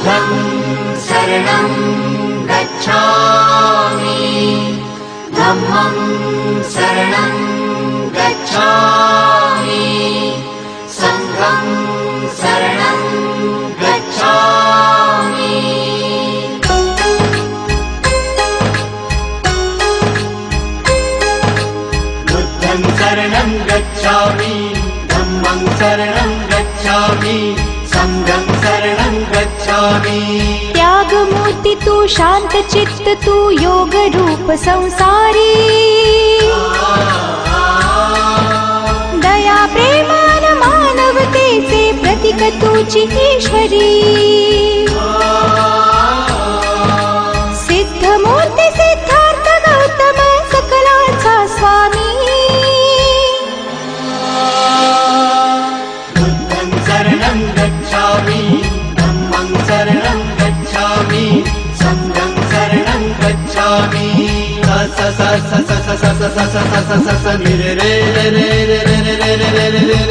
बुद्धं शरणं गच्छामि धम्मं शरणं गच्छामि संघं शरणं गच्छामि बुद्धं शरणं गच्छामि धम्मं शरणं गच्छामि संघं शरणं गच्छामि त्यागमूर्ति तू शांत चित्त तू योग रूप संसारी दया प्रेमान मानवतेचे प्रतीक तुझी ईश्वरी सिद्ध मूर्ती सिद्धार्थ गौतम सकलांचा स्वामी बुद्धं शरणं गच्छामि धम्मं शरणं गच्छामि संघं शरणं गच्छामि स स स स स स स स स स स स नि रे रे रे रे रे रे रे रे रे रे